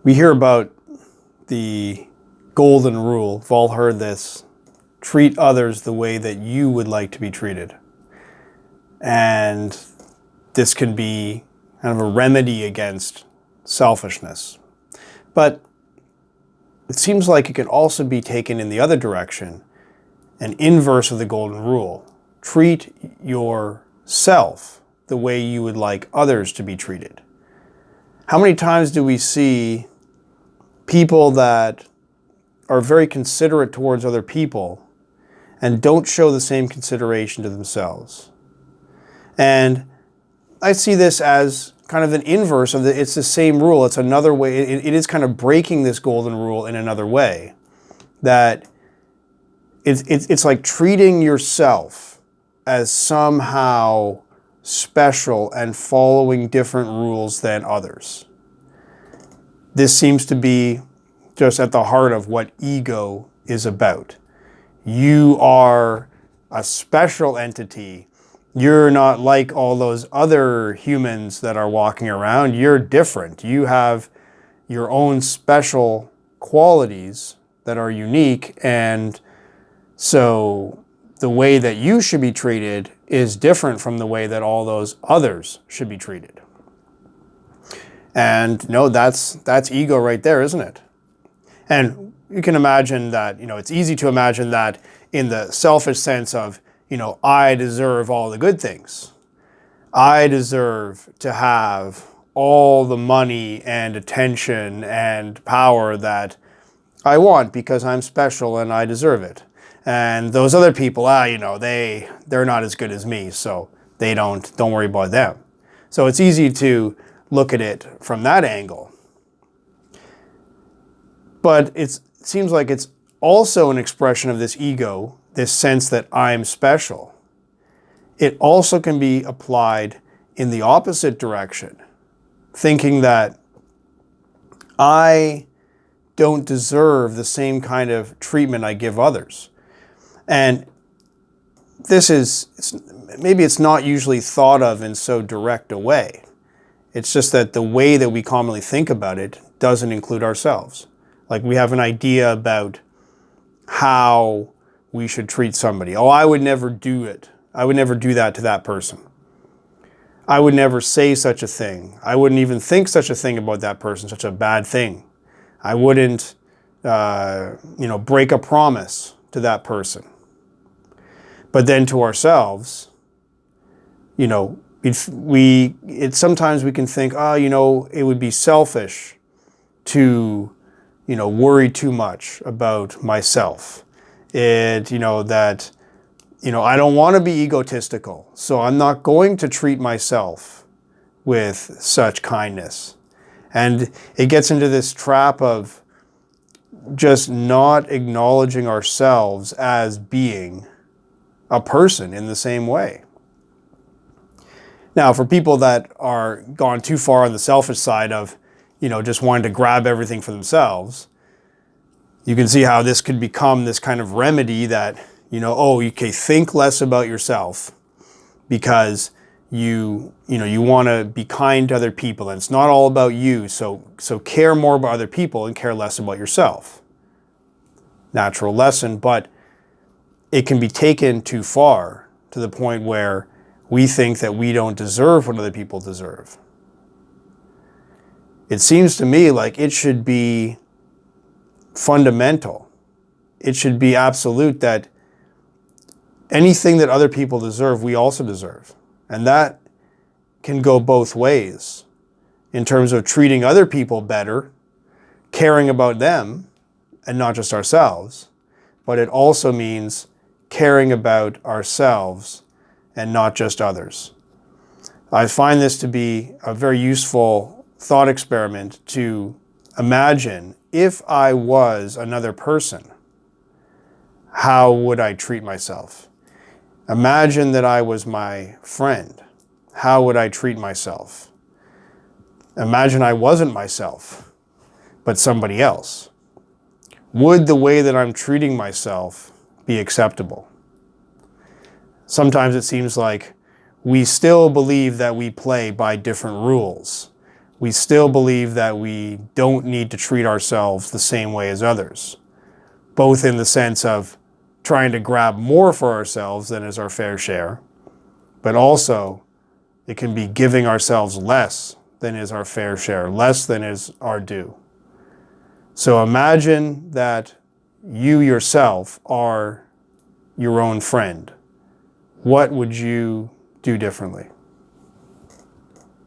We hear about the golden rule. We've all heard this. Treat others the way that you would like to be treated. And this can be kind of a remedy against selfishness. But it seems like it could also be taken in the other direction, an inverse of the golden rule. Treat yourself the way you would like others to be treated. How many times do we see people that are very considerate towards other people and don't show the same consideration to themselves? And I see this as kind of an inverse of it's the same rule. It's another way. It is kind of breaking this golden rule in another way. That it's like treating yourself as somehow special and following different rules than others. This seems to be just at the heart of what ego is about. You are a special entity. You're not like all those other humans that are walking around. You're different. You have your own special qualities that are unique, and so the way that you should be treated is different from the way that all those others should be treated. And no, that's ego right there, isn't it? And you can imagine that, it's easy to imagine that in the selfish sense of, I deserve all the good things. I deserve to have all the money and attention and power that I want because I'm special and I deserve it. And those other people, they're not as good as me, so don't worry about them. So it's easy to look at it from that angle. But it seems like it's also an expression of this ego, this sense that I'm special. It also can be applied in the opposite direction, thinking that I don't deserve the same kind of treatment I give others. And maybe it's not usually thought of in so direct a way. It's just that the way that we commonly think about it doesn't include ourselves. Like we have an idea about how we should treat somebody. Oh, I would never do it. I would never do that to that person. I would never say such a thing. I wouldn't even think such a thing about that person, such a bad thing. I wouldn't, break a promise to that person. But then to ourselves, sometimes we can think, it would be selfish to, worry too much about myself. I don't want to be egotistical, so I'm not going to treat myself with such kindness. And it gets into this trap of just not acknowledging ourselves as being a person in the same way. Now, for people that are gone too far on the selfish side of, just wanting to grab everything for themselves, you can see how this could become this kind of remedy that, you can think less about yourself because you want to be kind to other people, and it's not all about you. So care more about other people and care less about yourself. Natural lesson, but it can be taken too far to the point where we think that we don't deserve what other people deserve. It seems to me like it should be fundamental. It should be absolute that anything that other people deserve, we also deserve. And that can go both ways in terms of treating other people better, caring about them, and not just ourselves. But it also means caring about ourselves and not just others. I find this to be a very useful thought experiment to imagine if I was another person, how would I treat myself? Imagine that I was my friend. How would I treat myself? Imagine I wasn't myself, but somebody else. Would the way that I'm treating myself be acceptable? Sometimes it seems like we still believe that we play by different rules. we still believe that we don't need to treat ourselves the same way as others, both in the sense of trying to grab more for ourselves than is our fair share, but also it can be giving ourselves less than is our fair share, less than is our due. So imagine that you yourself are your own friend. What would you do differently?